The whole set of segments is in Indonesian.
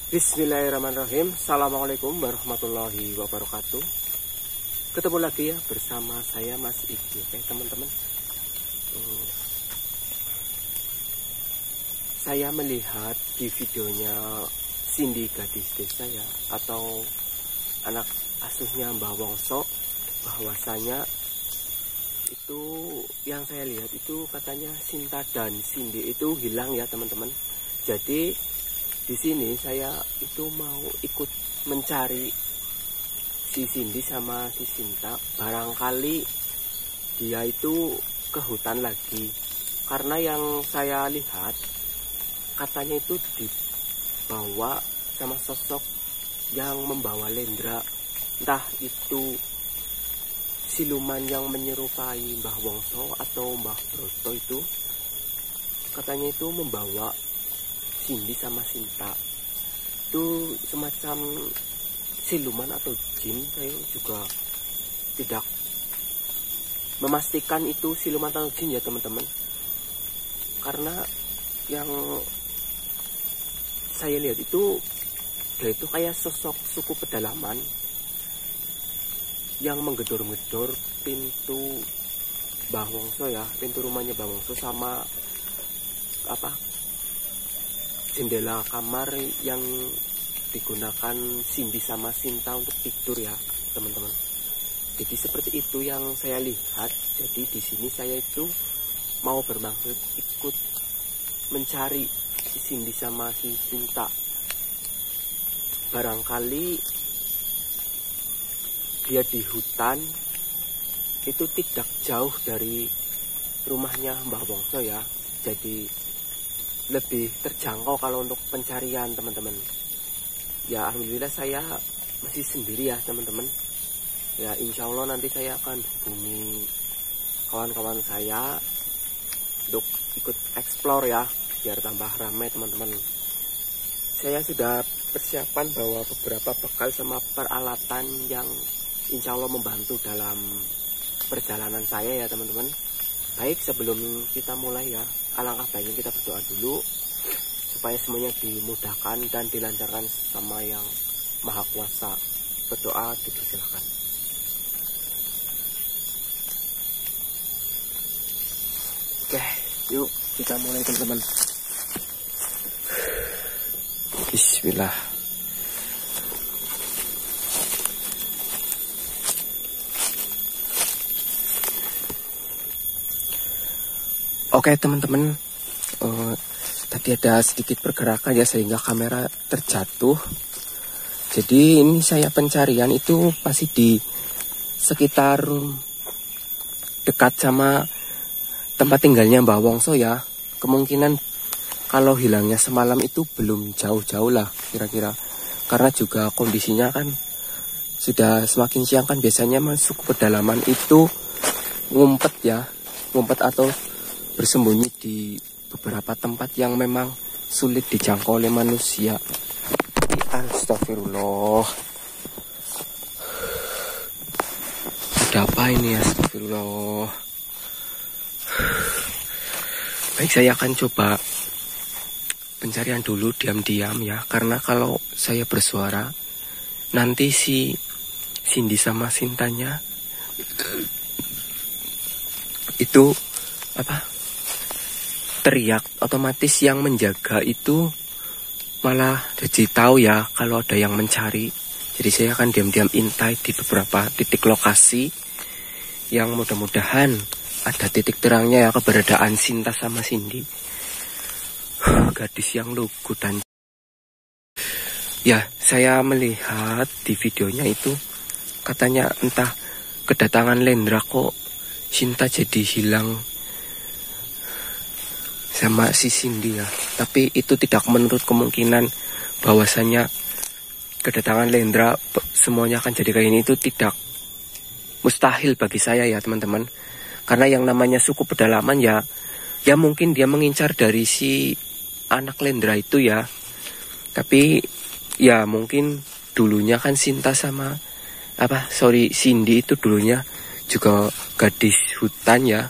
Bismillahirrahmanirrahim. Assalamualaikum warahmatullahi wabarakatuh. Ketemu lagi ya bersama saya Mas Iki. Oke teman-teman, saya melihat di videonya Cindy, gadis desa ya, atau anak asuhnya Mbah Wongso, bahwasanya itu yang saya lihat itu katanya Sinta dan Cindy itu hilang ya teman-teman. Jadi di sini saya itu mau ikut mencari si Cindy sama si Sinta. Barangkali dia itu ke hutan lagi, karena yang saya lihat katanya itu dibawa sama sosok yang membawa lendra. Entah itu siluman yang menyerupai Mbah Wongso atau Mbah Broto, itu katanya itu membawa Cindy sama Sinta. Itu semacam siluman atau jin. Saya juga tidak memastikan itu siluman atau jin ya teman-teman, karena yang saya lihat itu dia itu kayak sosok suku pedalaman yang menggedor-gedor pintu Mbah Wongso ya, pintu rumahnya Mbah Wongso, sama jendela kamar yang digunakan Cindy sama Sinta untuk tidur ya teman-teman. Jadi seperti itu yang saya lihat. Jadi di sini saya itu mau bermaksud ikut mencari si Cindy sama si Sinta. Barangkali dia di hutan, itu tidak jauh dari rumahnya Mbah Wongso ya. Jadi lebih terjangkau kalau untuk pencarian teman-teman. Ya alhamdulillah saya masih sendiri ya teman-teman. Ya insya Allah nanti saya akan hubungi kawan-kawan saya untuk ikut explore ya, biar tambah ramai teman-teman. Saya sudah persiapan bawa beberapa bekal sama peralatan yang insya Allah membantu dalam perjalanan saya ya teman-teman. Baik, sebelum kita mulai ya, alangkah baiknya kita berdoa dulu supaya semuanya dimudahkan dan dilancarkan sama yang Maha Kuasa. Berdoa dipersilakan. Oke, yuk kita mulai teman-teman. Bismillah. Oke teman-teman, tadi ada sedikit pergerakan ya sehingga kamera terjatuh. Jadi ini saya pencarian itu masih di sekitar dekat sama tempat tinggalnya Mbah Wongso ya. Kemungkinan kalau hilangnya semalam itu belum jauh-jauh lah kira-kira, karena juga kondisinya kan sudah semakin siang kan, biasanya masuk ke pedalaman itu ngumpet atau bersembunyi di beberapa tempat yang memang sulit dijangkau oleh manusia. Astagfirullah. Ada apa ini? Astagfirullah. Baik, saya akan coba pencarian dulu diam-diam ya, karena kalau saya bersuara nanti si Cindy sama Sintanya itu teriak, otomatis yang menjaga itu malah jadi tahu ya kalau ada yang mencari. Jadi saya akan diam-diam intai di beberapa titik lokasi yang mudah-mudahan ada titik terangnya ya keberadaan Sinta sama Cindy, gadis yang lugu. Dan ya saya melihat di videonya itu katanya entah kedatangan lendra kok Sinta jadi hilang sama si Cindy ya. Tapi itu tidak menurut kemungkinan bahwasanya kedatangan lendra semuanya akan jadi kayak ini, itu tidak mustahil bagi saya ya teman-teman. Karena yang namanya suku pedalaman ya mungkin dia mengincar dari si anak lendra itu ya. Tapi ya mungkin dulunya kan Sinta sama Cindy itu dulunya juga gadis hutan ya.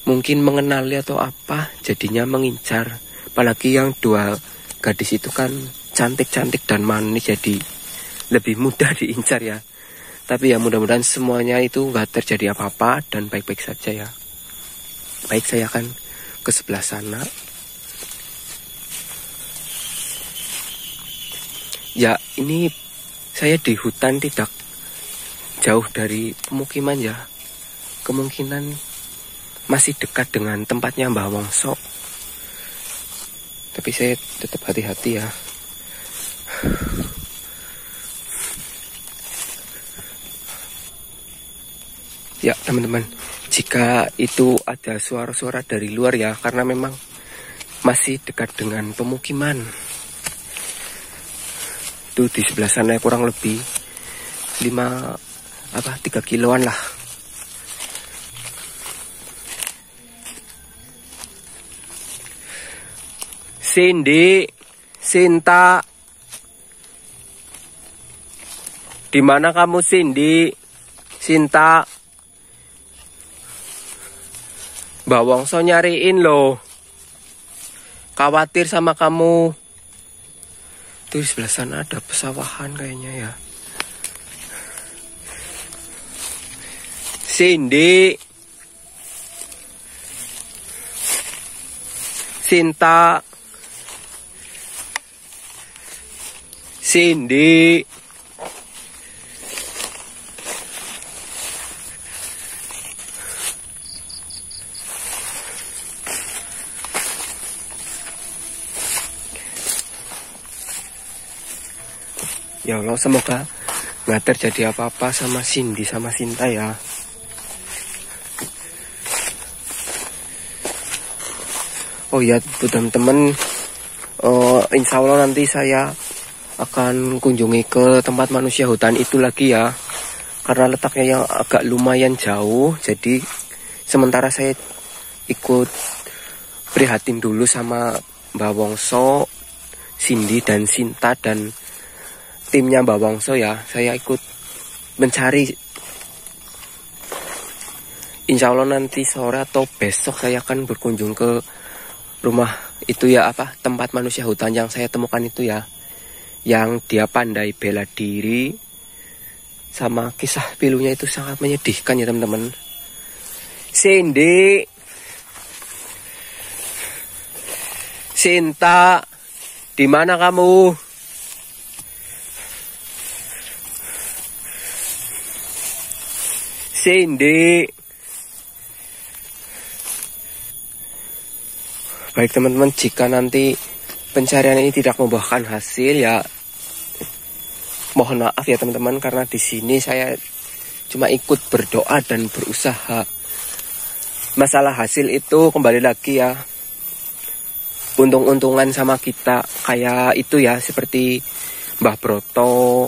Mungkin mengenali atau apa jadinya mengincar. Apalagi yang dua gadis itu kan cantik-cantik dan manis, jadi lebih mudah diincar ya. Tapi ya mudah-mudahan semuanya itu nggak terjadi apa-apa dan baik-baik saja ya. Baik, saya akan ke sebelah sana. Ya, ini saya di hutan tidak jauh dari pemukiman ya. Kemungkinan masih dekat dengan tempatnya Mbah Wongso. Tapi saya tetap hati-hati ya. Ya teman-teman, jika itu ada suara-suara dari luar ya, karena memang masih dekat dengan pemukiman. Itu di sebelah sana kurang lebih 3 kiloan lah. Cindy, Sinta, di mana kamu Cindy, Sinta? Mbah Wongso nyariin loh. Khawatir sama kamu. Tuh di sebelah sana ada pesawahan kayaknya ya. Cindy, Sinta, Cindy. Ya Allah, semoga nggak terjadi apa-apa sama Cindy sama Sinta ya. Oh ya teman-teman, insya Allah nanti saya akan kunjungi ke tempat manusia hutan itu lagi ya. Karena letaknya yang agak lumayan jauh, jadi sementara saya ikut prihatin dulu sama Mbah Wongso, Cindy dan Sinta dan timnya Mbah Wongso ya. Saya ikut mencari. Insya Allah nanti sore atau besok saya akan berkunjung ke rumah itu ya, tempat manusia hutan yang saya temukan itu ya, yang dia pandai bela diri. Sama kisah pilunya itu sangat menyedihkan ya teman-teman. Cindy, Sinta, di mana kamu? Cindy. Baik teman-teman, jika nanti pencarian ini tidak membuahkan hasil ya mohon maaf ya teman-teman, karena di sini saya cuma ikut berdoa dan berusaha. Masalah hasil itu kembali lagi ya, untung-untungan sama kita, kayak itu ya, seperti Mbah Broto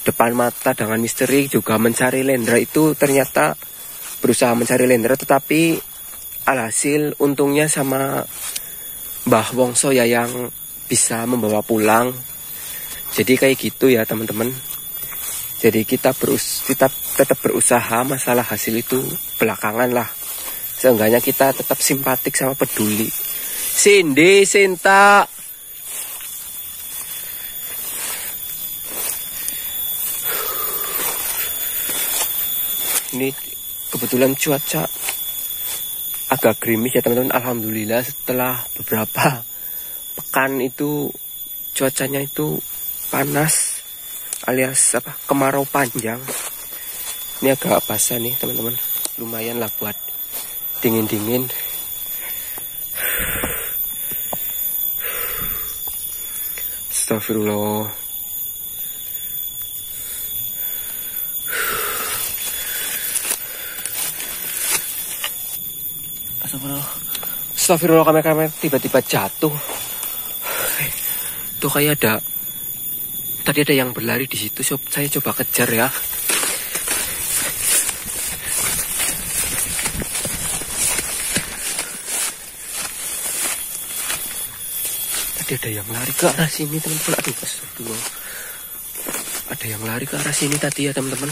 depan mata dengan misteri juga mencari lendra, itu ternyata berusaha mencari lendra tetapi alhasil untungnya sama Mbah Wongso ya yang bisa membawa pulang. Jadi kayak gitu ya teman-teman. Jadi kita tetap berusaha, masalah hasil itu belakangan lah. Seenggaknya kita tetap simpatik sama peduli. Cindy, Sinta. Ini kebetulan cuaca agak gerimis ya teman-teman. Alhamdulillah setelah beberapa pekan itu cuacanya itu panas alias kemarau panjang. Ini agak basah nih teman-teman, lumayan lah buat dingin-dingin. Astagfirullah. Astagfirullah, kamera tiba-tiba jatuh. Tuh kayak tadi ada yang berlari di situ. Saya coba kejar ya. Tadi ada yang lari ke arah sini teman-teman. Aduh, astagfirullah. Ada yang lari ke arah sini tadi ya teman-teman.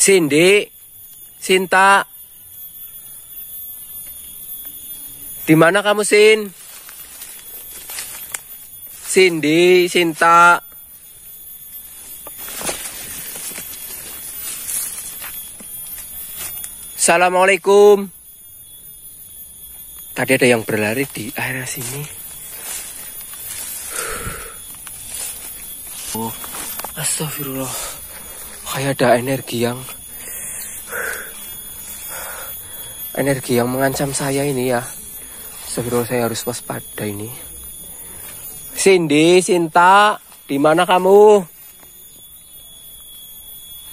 Cindy, Sinta, di mana kamu, Sin? Cindy, Sinta. Assalamualaikum. Tadi ada yang berlari di area sini. Oh, astagfirullah. Kayak ada energi yang mengancam saya ini ya. Astagfirullah, saya harus waspada ini. Cindy, Sinta, di mana kamu?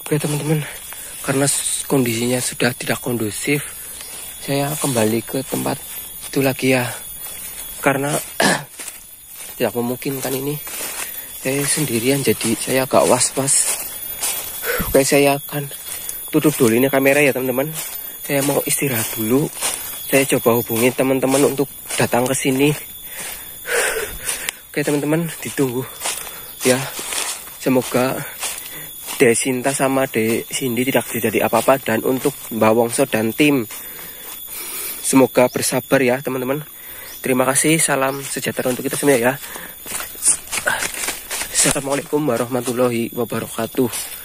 Oke teman-teman, karena kondisinya sudah tidak kondusif, saya kembali ke tempat itu lagi ya. Karena tidak memungkinkan ini. Saya sendirian jadi saya agak was-was. Oke, saya akan tutup dulu ini kamera ya teman-teman. Saya mau istirahat dulu. Saya coba hubungi teman-teman untuk datang ke sini. Oke teman-teman, ditunggu ya. Semoga Dek Sinta sama Dek Cindy tidak terjadi apa-apa, dan untuk Mbak Wongso dan tim semoga bersabar ya teman-teman. Terima kasih, salam sejahtera untuk kita semua ya. Assalamualaikum warahmatullahi wabarakatuh.